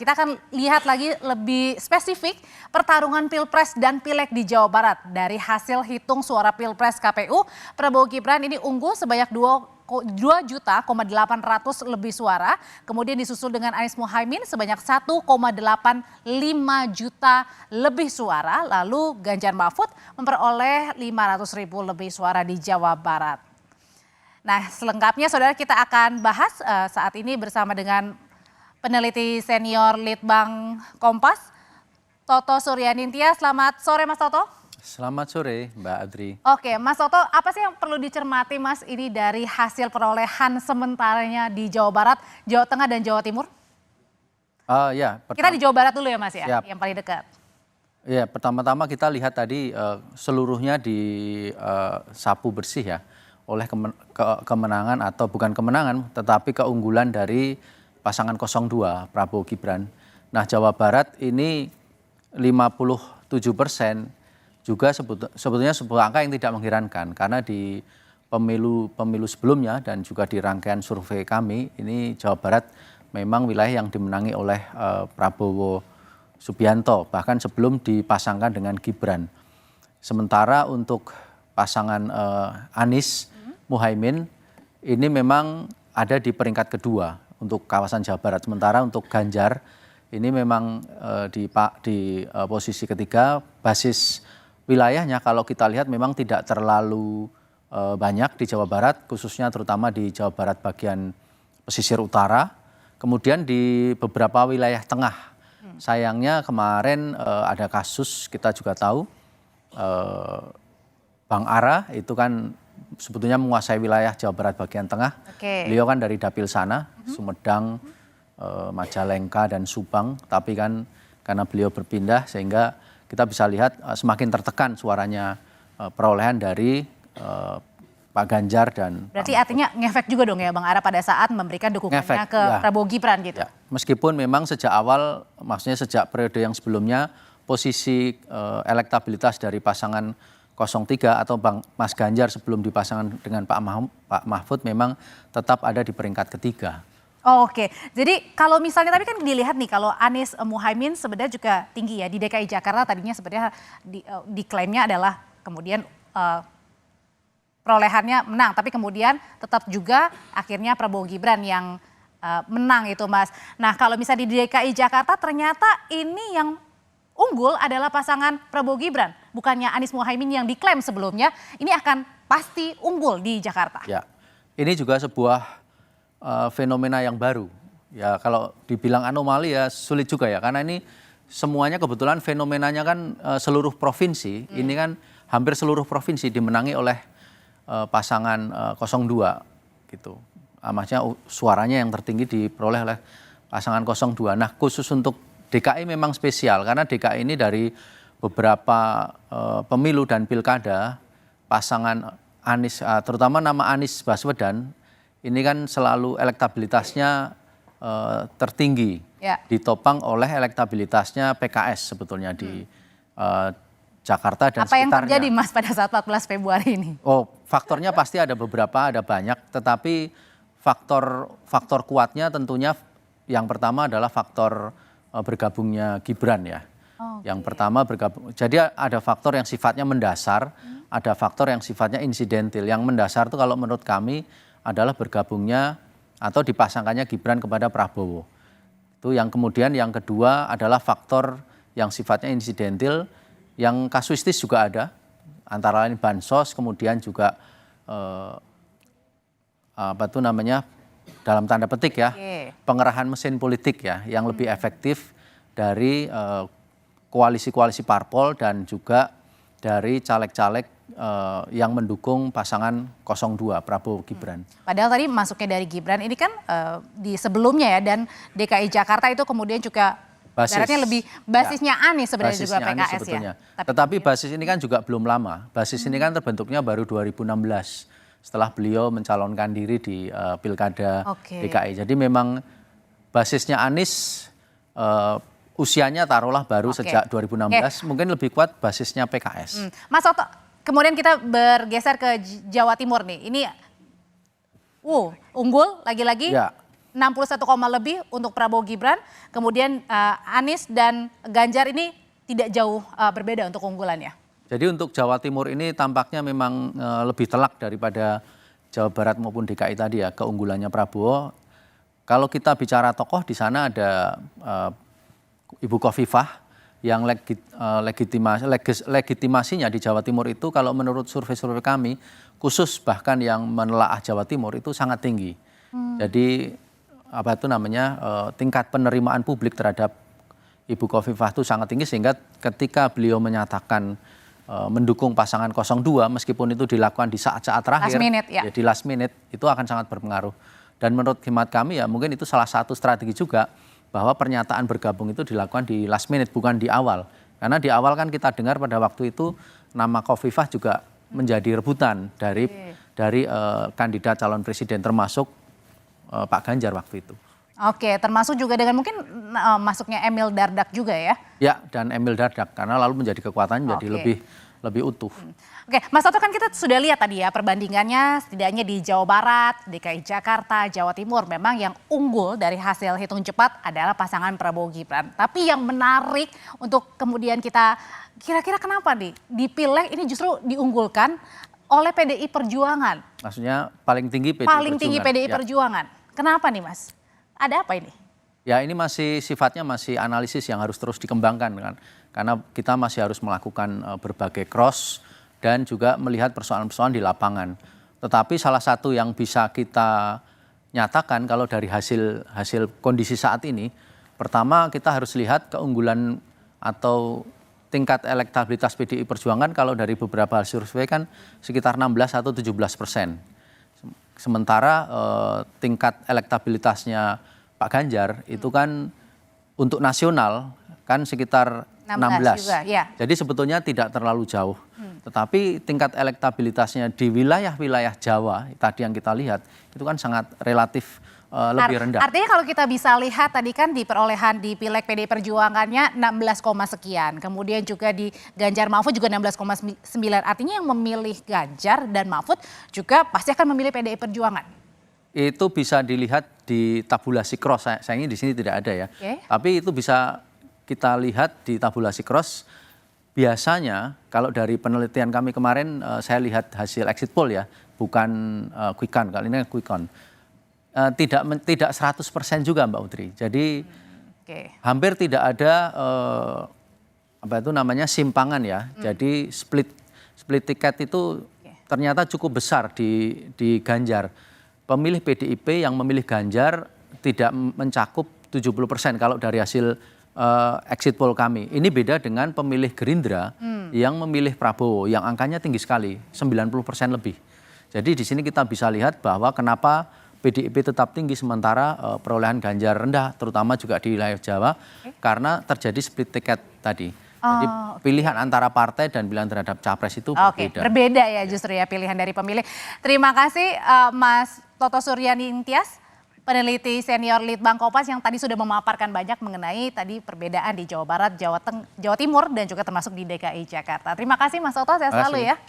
Kita akan lihat lagi lebih spesifik pertarungan Pilpres dan Pileg di Jawa Barat. Dari hasil hitung suara Pilpres KPU, Prabowo Gibran ini unggul sebanyak 2,8 lebih suara. Kemudian disusul dengan Anies Muhaimin sebanyak 1,85 juta lebih suara. Lalu Ganjar Mahfud memperoleh 500.000 lebih suara di Jawa Barat. Nah, selengkapnya saudara kita akan bahas saat ini bersama dengan peneliti senior Litbang Kompas, Toto Suryaningtya. Selamat sore Mas Toto. Selamat sore Mbak Adri. Oke Mas Toto, apa sih yang perlu dicermati Mas ini dari hasil perolehan sementaranya di Jawa Barat, Jawa Tengah dan Jawa Timur? Kita di Jawa Barat dulu ya Mas ya, siap. Yang paling dekat. Ya, pertama-tama kita lihat tadi seluruhnya di sapu bersih ya oleh kemenangan atau bukan kemenangan tetapi keunggulan dari pasangan 02 Prabowo Gibran. Nah, Jawa Barat ini 57% juga sebetulnya sebuah angka yang tidak mengherankan karena di pemilu sebelumnya dan juga di rangkaian survei kami ini Jawa Barat memang wilayah yang dimenangi oleh Prabowo Subianto bahkan sebelum dipasangkan dengan Gibran. Sementara untuk pasangan Anies Muhaimin ini memang ada di peringkat kedua untuk kawasan Jawa Barat. Sementara untuk Ganjar ini memang di posisi ketiga. Basis wilayahnya kalau kita lihat memang tidak terlalu banyak di Jawa Barat, khususnya terutama di Jawa Barat bagian pesisir utara. Kemudian di beberapa wilayah tengah. Sayangnya kemarin ada kasus kita juga tahu Bang Ara itu kan sebetulnya menguasai wilayah Jawa Barat bagian tengah. Beliau kan dari Dapil sana, Sumedang, Majalengka dan Subang. Tapi kan karena beliau berpindah sehingga kita bisa lihat semakin tertekan suaranya perolehan dari Pak Ganjar dan berarti artinya ngefek juga dong ya Bang Ara pada saat memberikan dukungannya ke Prabowo Gibran gitu. Ya, meskipun memang sejak awal, maksudnya sejak periode yang sebelumnya, posisi elektabilitas dari pasangan 03 atau Bang Mas Ganjar sebelum dipasangkan dengan Pak Mahfud memang tetap ada di peringkat ketiga. Oh, oke, jadi kalau misalnya tapi kan dilihat nih kalau Anies Muhaimin sebenarnya juga tinggi ya di DKI Jakarta tadinya sebenarnya diklaimnya adalah kemudian perolehannya menang tapi kemudian tetap juga akhirnya Prabowo Gibran yang menang itu Mas. Nah kalau misalnya di DKI Jakarta ternyata ini yang unggul adalah pasangan Prabowo Gibran, bukannya Anies Muhaimin yang diklaim sebelumnya, ini akan pasti unggul di Jakarta. Ya, ini juga sebuah fenomena yang baru. Ya, kalau dibilang anomali ya sulit juga ya, karena ini semuanya kebetulan fenomenanya kan seluruh provinsi, ini kan hampir seluruh provinsi dimenangi oleh pasangan 02 gitu. Maksudnya suaranya yang tertinggi diperoleh oleh pasangan 02. Nah, khusus untuk DKI memang spesial karena DKI ini dari beberapa pemilu dan pilkada pasangan Anies, terutama nama Anies Baswedan ini kan selalu elektabilitasnya tertinggi, ditopang oleh elektabilitasnya PKS sebetulnya di Jakarta dan sekitarnya. Apa yang terjadi Mas pada saat 14 Februari ini? Oh, faktornya pasti ada beberapa, ada banyak, tetapi faktor kuatnya tentunya yang pertama adalah faktor bergabungnya Gibran ya. Yang pertama bergabung. Jadi ada faktor yang sifatnya mendasar, ada faktor yang sifatnya insidentil. Yang mendasar itu kalau menurut kami adalah bergabungnya atau dipasangkannya Gibran kepada Prabowo. Itu yang kemudian yang kedua adalah faktor yang sifatnya insidentil, yang kasuistis juga ada. Antara lain bansos, kemudian juga dalam tanda petik ya, pengerahan mesin politik ya yang lebih efektif dari koalisi-koalisi parpol dan juga dari caleg-caleg yang mendukung pasangan 02 Prabowo Gibran. Padahal tadi masuknya dari Gibran ini kan di sebelumnya ya dan DKI Jakarta itu kemudian juga lebih basisnya Anies sebenarnya juga PKS ya. Tetapi basis ini kan juga belum lama. Basis ini kan terbentuknya baru 2016. Setelah beliau mencalonkan diri di pilkada DKI. Jadi memang basisnya Anies usianya taruhlah baru sejak 2016, mungkin lebih kuat basisnya PKS. Mas Toto, kemudian kita bergeser ke Jawa Timur nih. Ini unggul lagi-lagi 61, lebih untuk Prabowo Gibran, kemudian Anies dan Ganjar ini tidak jauh berbeda untuk keunggulannya. Jadi untuk Jawa Timur ini tampaknya memang lebih telak daripada Jawa Barat maupun DKI tadi ya, keunggulannya Prabowo. Kalau kita bicara tokoh, di sana ada Ibu Khofifah yang legitimasinya di Jawa Timur itu kalau menurut survei-survei kami, khusus bahkan yang menelaah Jawa Timur itu sangat tinggi. Jadi tingkat penerimaan publik terhadap Ibu Khofifah itu sangat tinggi, sehingga ketika beliau menyatakan mendukung pasangan 02 meskipun itu dilakukan di saat-saat terakhir, last minute, ya. Di last minute itu akan sangat berpengaruh. Dan menurut hemat kami ya mungkin itu salah satu strategi juga bahwa pernyataan bergabung itu dilakukan di last minute bukan di awal. Karena di awal kan kita dengar pada waktu itu nama Khofifah juga menjadi rebutan dari kandidat calon presiden termasuk Pak Ganjar waktu itu. Oke, termasuk juga dengan mungkin masuknya Emil Dardak juga ya? Ya, dan Emil Dardak karena lalu menjadi kekuatan menjadi lebih utuh. Oke, Mas Toto, kan kita sudah lihat tadi ya perbandingannya setidaknya di Jawa Barat, DKI Jakarta, Jawa Timur. Memang yang unggul dari hasil hitung cepat adalah pasangan Prabowo Gibran. Tapi yang menarik untuk kemudian kita kira-kira kenapa nih di Pileg ini justru diunggulkan oleh PDI Perjuangan. Maksudnya paling tinggi PDI Paling tinggi PDI ya. Perjuangan. Kenapa nih Mas? Ada apa ini? Ya ini sifatnya masih analisis yang harus terus dikembangkan kan. Karena kita masih harus melakukan berbagai cross dan juga melihat persoalan-persoalan di lapangan. Tetapi salah satu yang bisa kita nyatakan kalau dari hasil kondisi saat ini, pertama kita harus lihat keunggulan atau tingkat elektabilitas PDI Perjuangan kalau dari beberapa hasil survei kan sekitar 16 atau 17%. Sementara tingkat elektabilitasnya Pak Ganjar itu kan untuk nasional kan sekitar 16. Juga, ya. Jadi sebetulnya tidak terlalu jauh. Tetapi tingkat elektabilitasnya di wilayah-wilayah Jawa tadi yang kita lihat itu kan sangat relatif lebih rendah. Artinya kalau kita bisa lihat tadi kan di perolehan di Pileg PDI Perjuangannya 16, sekian. Kemudian juga di Ganjar Mahfud juga 16,9. Artinya yang memilih Ganjar dan Mahfud juga pasti akan memilih PDI Perjuangan. Itu bisa dilihat di tabulasi cross. Sayangnya di sini tidak ada ya. Tapi itu bisa kita lihat di tabulasi cross. Biasanya kalau dari penelitian kami kemarin saya lihat hasil exit poll ya, bukan quick count, kali ini quick count. Tidak 100% juga Mbak Utri. Jadi hampir tidak ada simpangan ya. Jadi split tiket itu ternyata cukup besar di Ganjar. Pemilih PDIP yang memilih Ganjar tidak mencakup 70% kalau dari hasil exit poll kami. Ini beda dengan pemilih Gerindra yang memilih Prabowo yang angkanya tinggi sekali, 90% lebih. Jadi di sini kita bisa lihat bahwa kenapa PDIP tetap tinggi sementara perolehan Ganjar rendah, terutama juga di wilayah Jawa, karena terjadi split ticket tadi. Jadi pilihan antara partai dan pilihan terhadap capres itu berbeda. Berbeda ya justru ya pilihan dari pemilih. Terima kasih Mas Toto Suryaningtyas, peneliti senior Litbang Kompas yang tadi sudah memaparkan banyak mengenai tadi perbedaan di Jawa Barat, Jawa Timur dan juga termasuk di DKI Jakarta. Terima kasih Mas Toto, sehat selalu ya.